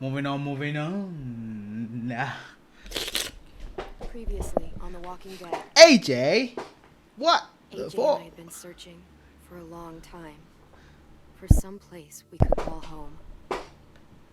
Moving on, moving on. Nah. Previously on The Walking Dead, AJ? What the AJ and I fuck? had been searching for a long time for some place we could call home.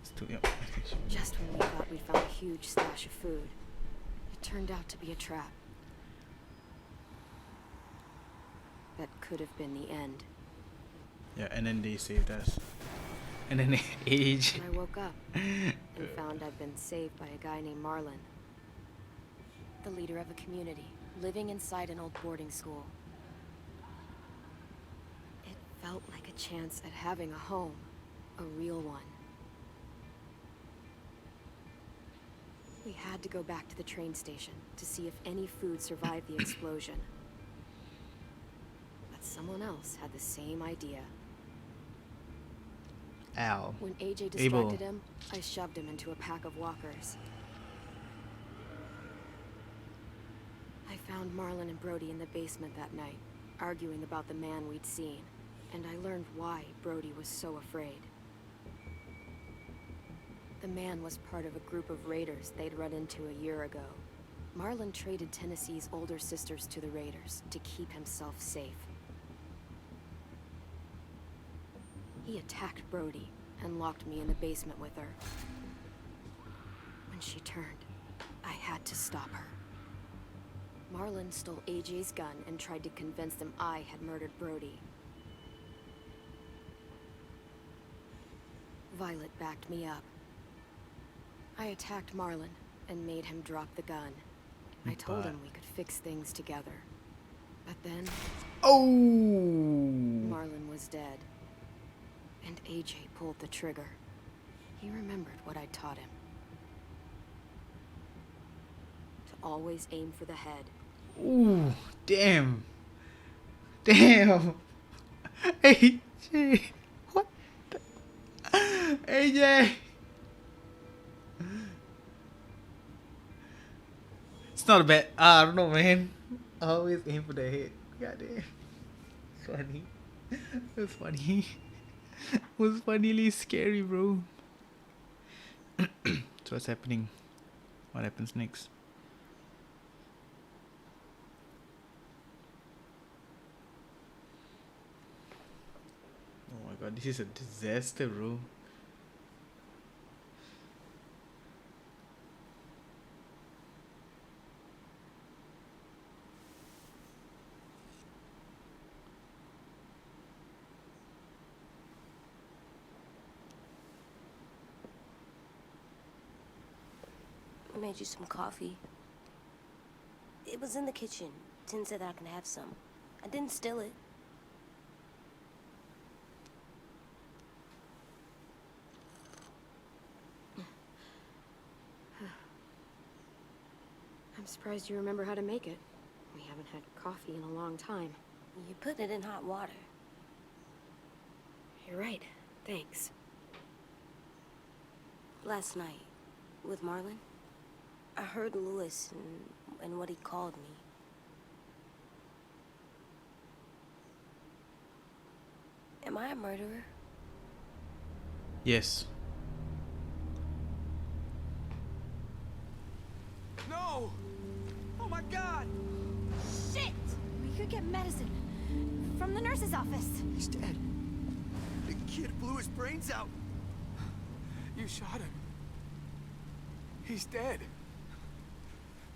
It's too young. I think she- Just when we thought we'd found a huge stash of food, it turned out to be a trap. That could have been the end. Yeah, and then they saved us. And then AJ. When I woke up and found I'd been saved by a guy named Marlon, the leader of a community living inside an old boarding school. It felt like a chance at having a home, a real one. We had to go back to the train station to see if any food survived the explosion. But someone else had the same idea. Ow. When AJ distracted him, I shoved him into a pack of walkers. I found Marlon and Brody in the basement that night, arguing about the man we'd seen, and I learned why Brody was so afraid. The man was part of a group of raiders they'd run into a year ago. Marlon traded Tennessee's older sisters to the raiders to keep himself safe. He attacked Brody and locked me in the basement with her. When she turned, I had to stop her. Marlon stole AJ's gun and tried to convince them I had murdered Brody. Violet backed me up. I attacked Marlon and made him drop the gun. I told him we could fix things together. But then, Oh! Marlon was dead. And AJ pulled the trigger. He remembered what I taught him. To always aim for the head. Ooh, damn. Damn. AJ. What the? AJ. It's not a bad. I don't know, man. I always aim for the head. Goddamn. Funny. It was funny. It was funnily scary, bro. So what's happening? What happens next? Oh my god, this is a disaster, bro. I made you some coffee. It was in the kitchen. Tin said I can have some. I didn't steal it. I'm surprised you remember how to make it. We haven't had coffee in a long time. You put it in hot water. You're right. Thanks. Last night, with Marlon, I heard Lewis and what he called me. Am I a murderer? Yes. No! Oh my god! Shit! We could get medicine from the nurse's office. He's dead. The kid blew his brains out. You shot him. He's dead.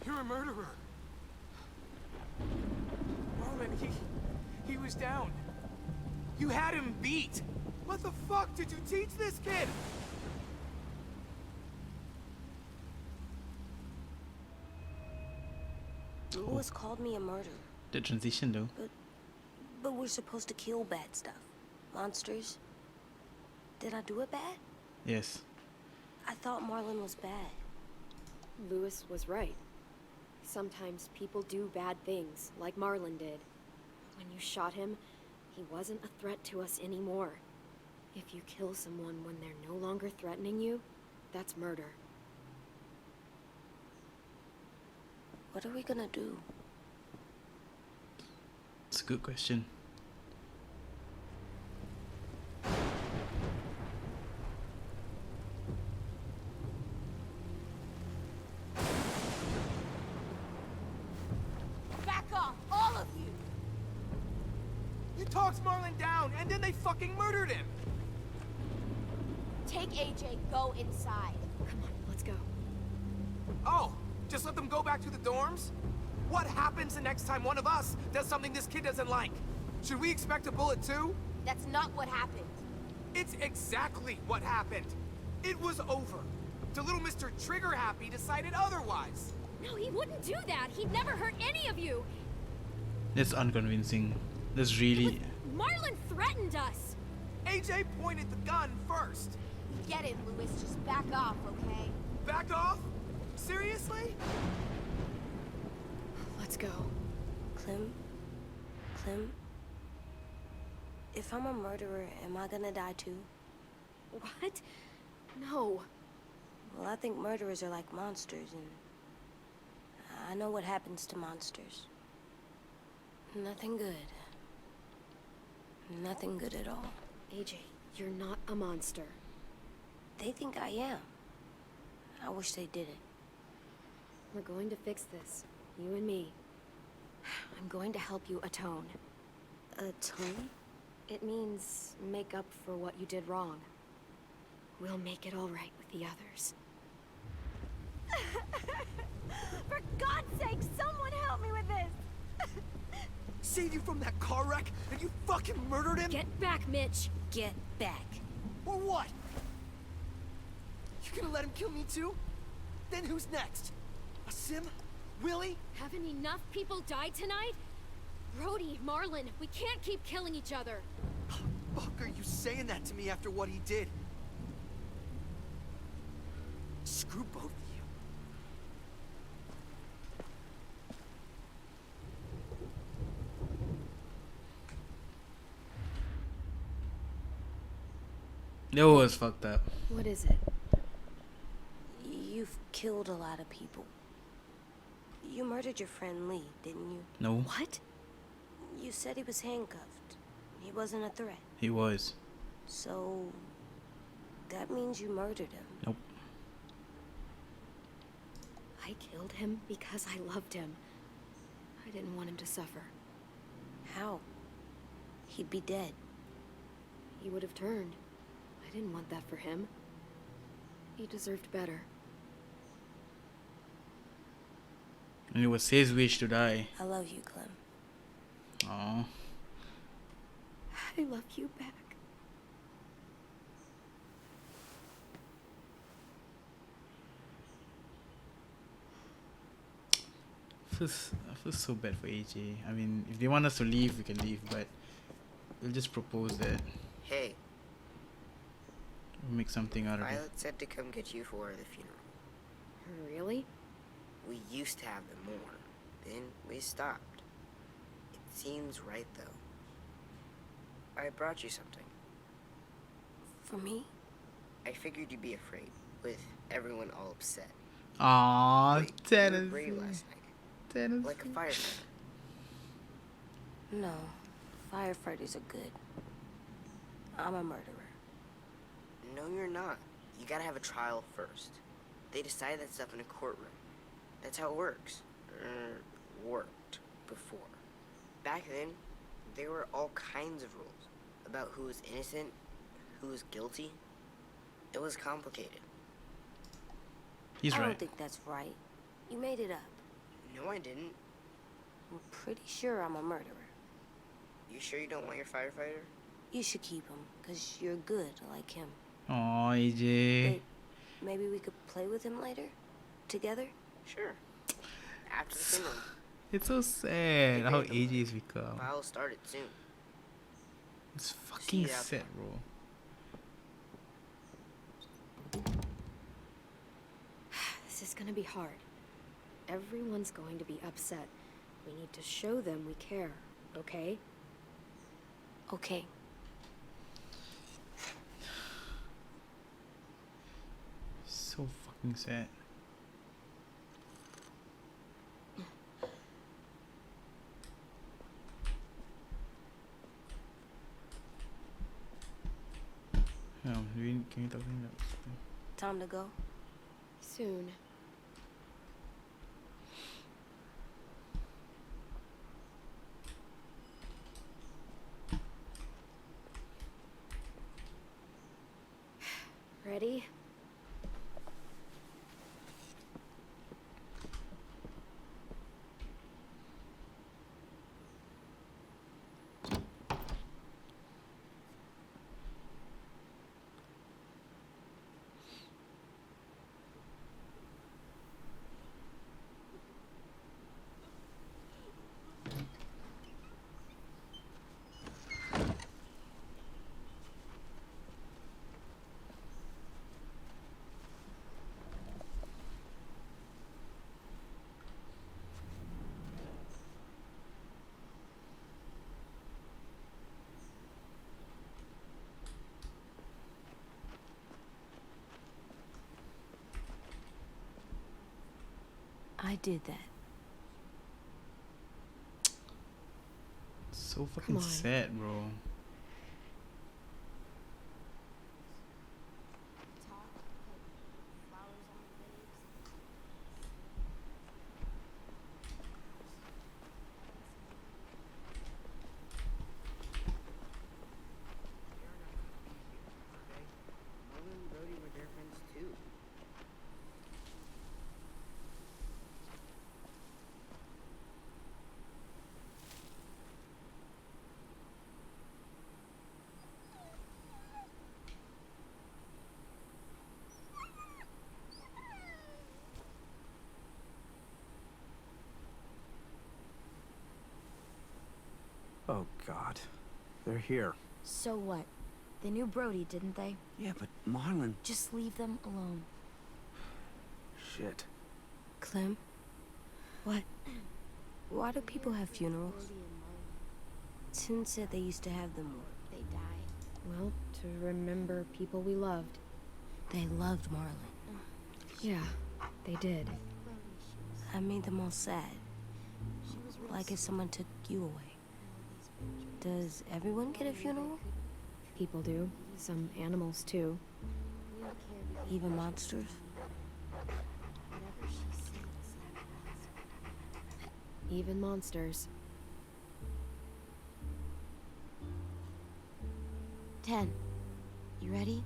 You're a murderer. Marlon, he was down. You had him beat. What the fuck did you teach this kid? Lewis called me a murderer. The transition, though. But we're supposed to kill bad stuff. Monsters. Did I do it bad? Yes. I thought Marlon was bad. Lewis was right. Sometimes people do bad things, like Marlon did. When you shot him, he wasn't a threat to us anymore. If you kill someone when they're no longer threatening you, that's murder. What are we gonna do? It's a good question. And then they fucking murdered him! Take AJ, go inside. Come on, let's go. Oh, just let them go back to the dorms? What happens the next time one of us does something this kid doesn't like? Should we expect a bullet too? That's not what happened. It's exactly what happened. It was over. The little Mr. Trigger Happy decided otherwise. No, he wouldn't do that. He'd never hurt any of you. That's unconvincing. That's really. Marlon threatened us. AJ pointed the gun first. Get it, Louis. Just back off, okay? Back off? Seriously? Let's go. Clem? If I'm a murderer, am I gonna die too? What? No. Well, I think murderers are like monsters, and I know what happens to monsters. Nothing good. Nothing good at all. AJ, you're not a monster. They think I am. I wish they didn't. We're going to fix this. You and me. I'm going to help you atone. Atone? It means make up for what you did wrong. We'll make it all right with the others. For God's sake, someone help me with this! Saved you from that car wreck, and you fucking murdered him? Get back, Mitch! Get back. Or what? You gonna let him kill me too? Then who's next? A Sim? Willie? Haven't enough people died tonight? Brody, Marlon, we can't keep killing each other. Fuck are you saying that to me after what he did? Screw both of you. That was fucked up. What is it? You've killed a lot of people. You murdered your friend Lee, didn't you? No, What? You said he was handcuffed. He wasn't a threat. he was. So that means you murdered him. Nope. I killed him because I loved him. I didn't want him to suffer. How? He'd be dead. He would have turned. I didn't want that for him. He deserved better. And it was his wish to die. I love you, Clem. Aww. I love you back. I feel so bad for AJ. I mean, if they want us to leave, we can leave, but we'll just propose that Hey, we'll make something out of it. Violet said to come get you for the funeral. Really? We used to have them more. Then we stopped. It seems right, though. I brought you something. For me? I figured you'd be afraid, with everyone all upset. Aww, Wait, you were brave Tennessee. last night, Tennessee. like a firefighter. No. Firefighters are good. I'm a murderer. No, you're not. You gotta have a trial first. They decide that stuff in a courtroom. That's how it works. Worked before. Back then, there were all kinds of rules about who was innocent, who was guilty. It was complicated. He's I right. don't think that's right. You made it up. No, I didn't. I'm pretty sure I'm a murderer. You sure you don't want your firefighter? You should keep him, because you're good like him. Aw, AJ. But maybe we could play with him later? Together? Sure. After the funeral. It's so sad how Debate them. AJ's become. I'll start it soon. It's fucking you out sad, there. bro. This is gonna be hard. Everyone's going to be upset. We need to show them we care, okay? Okay. So fucking sad. Can you talk to me? Time to go? Soon. I did that. So Come fucking on. sad, bro. Marlon and Brody were their friends too. Oh, God. They're here. So what? They knew Brody, didn't they? Yeah, but Marlon... Just leave them alone. Shit. Clem? What? Why do people have funerals? Tin said they used to have them more. They die. Well, to remember people we loved. They loved Marlon. Yeah, they did. I made them all sad. Like if someone took you away. Does everyone get a funeral? People do. Some animals, too. Even monsters? Even monsters. 10. You ready?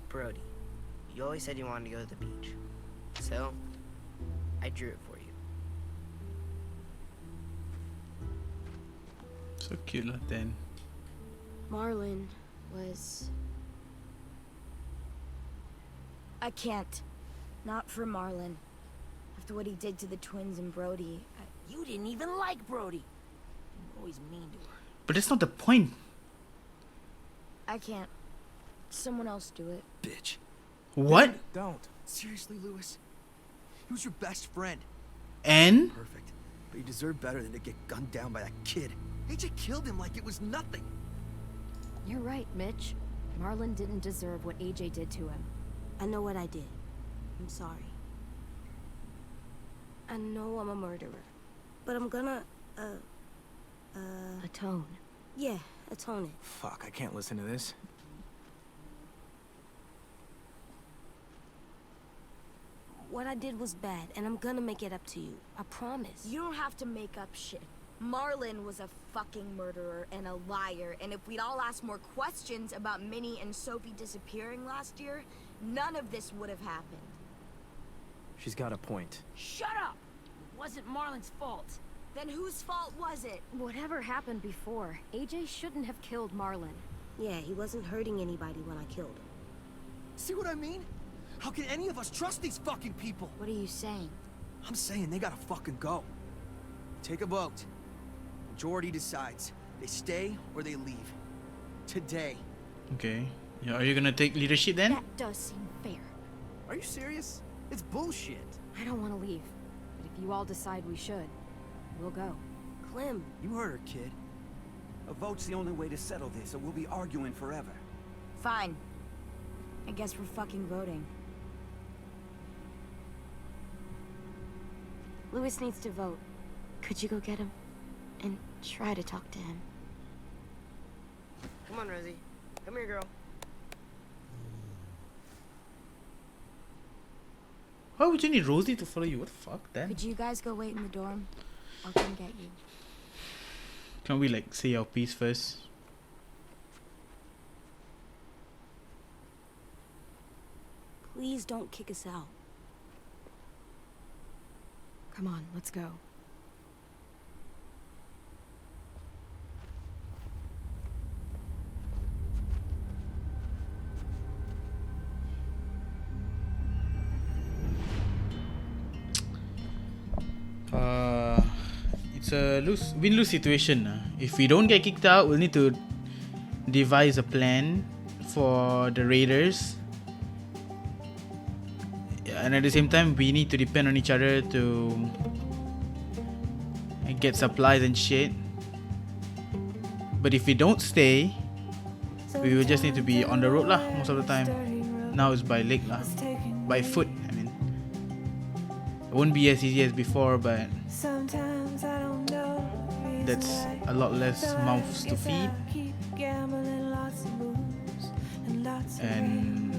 Brody, you always said you wanted to go to the beach. So, I drew it for you. So cute, lah, then. Marlon was... I can't. Not for Marlon. After what he did to the twins and Brody, You didn't even like Brody. You're always mean to her. But that's not the point. I can't. Someone else do it. Bitch. What? Don't. Seriously, Lewis? He was your best friend. And? Perfect. But you deserve better than to get gunned down by that kid. AJ killed him like it was nothing. You're right, Mitch. Marlon didn't deserve what AJ did to him. I know what I did. I'm sorry. I know I'm a murderer. But I'm gonna, Atone. yeah, atone it. Fuck, I can't listen to this. What I did was bad, and I'm gonna make it up to you. I promise. You don't have to make up shit. Marlon was a fucking murderer and a liar, and if we'd all asked more questions about Minnie and Sophie disappearing last year, none of this would have happened. She's got a point. Shut up! It wasn't Marlon's fault. Then whose fault was it? Whatever happened before, AJ shouldn't have killed Marlon. Yeah, he wasn't hurting anybody when I killed him. See what I mean? How can any of us trust these fucking people? What are you saying? I'm saying they gotta fucking go. Take a vote. Majority decides. They stay or they leave. Today. Okay. Yeah, are you gonna take leadership then? That does seem fair. Are you serious? It's bullshit. I don't want to leave. But if you all decide we should, we'll go. Clem, You heard her, kid. A vote's the only way to settle this, or we'll be arguing forever. Fine. I guess we're fucking voting. Lewis needs to vote. Could you go get him? And try to talk to him. Come on, Rosie. Come here, girl. Why would you need Rosie to follow you? What the fuck, then? Could you guys go wait in the dorm? I'll come get you. Can we like say our piece first? Please don't kick us out. Come on, let's go. It's a win-lose situation. If we don't get kicked out, we'll need to devise a plan for the raiders. And at the same time, we need to depend on each other to get supplies and shit. But if we don't stay, we will just need to be on the road lah most of the time. Now it's by leg lah, by foot. I mean, it won't be as easy as before, but that's a lot less mouths to feed. And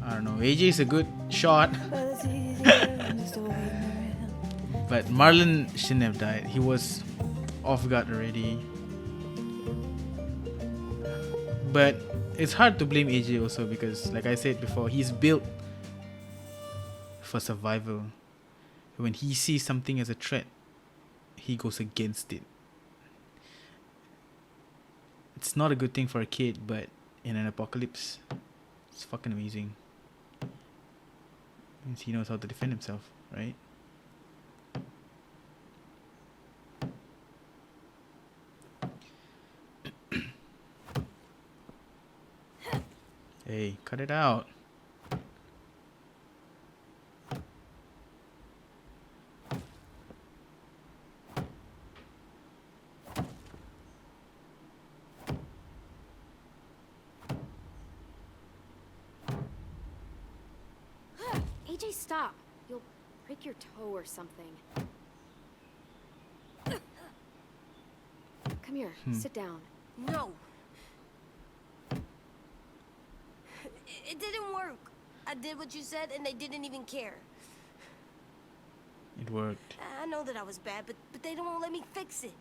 I don't know, AJ is a good shot. But Marlon shouldn't have died. He was off guard already. But it's hard to blame AJ also because, like I said before, he's built for survival. When he sees something as a threat, he goes against it. It's not a good thing for a kid, but in an apocalypse, it's fucking amazing. Means he knows how to defend himself, right? Hey, cut it out. AJ, stop. You'll break your toe or something. Come here, sit down. No. It didn't work. I did what you said, and they didn't even care. It worked. I know that I was bad, but they don't let me fix it.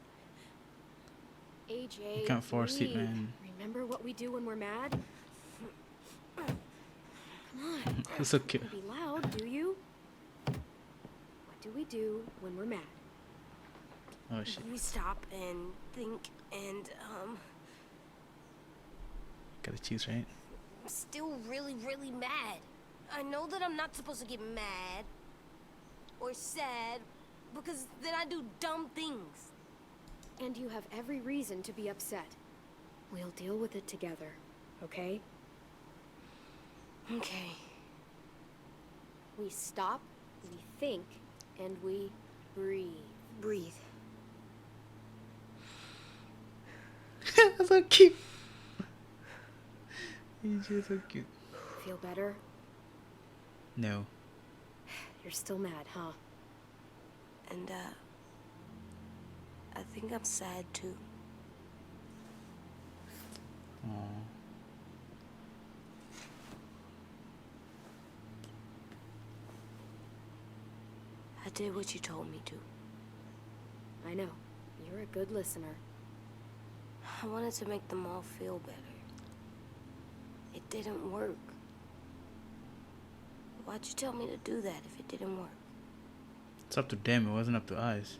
AJ, You can't force it, breathe. man. Remember what we do when we're mad? Come on. It's okay. Don't be loud, do you? What do we do when we're mad? Oh shit. We stop and think and, Gotta choose, right? I'm still really, really mad. I know that I'm not supposed to get mad or sad because then I do dumb things. And you have every reason to be upset. We'll deal with it together, okay? Okay. We stop, we think, and we breathe. Breathe. That's so cute. He's just so cute. Feel better? No. You're still mad, huh? And, I think I'm sad too. Aww. I did what you told me to. I know. You're a good listener. I wanted to make them all feel better. It didn't work. Why'd you tell me to do that if it didn't work? It's up to them, it wasn't up to us.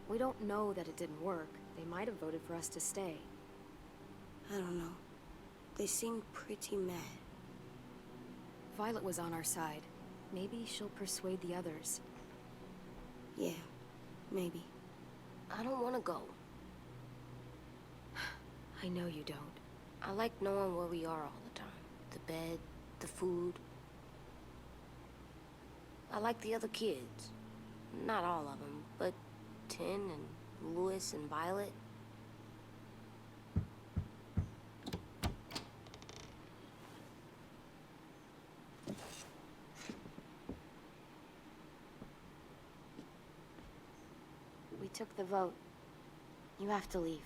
We don't know that it didn't work. They might have voted for us to stay. I don't know. They seemed pretty mad. Violet was on our side. Maybe she'll persuade the others. Yeah, maybe. I don't want to go. I know you don't. I like knowing where we are all the time. The bed, the food. I like the other kids. Not all of them, but Tin and Louis and Violet. We took the vote. You have to leave.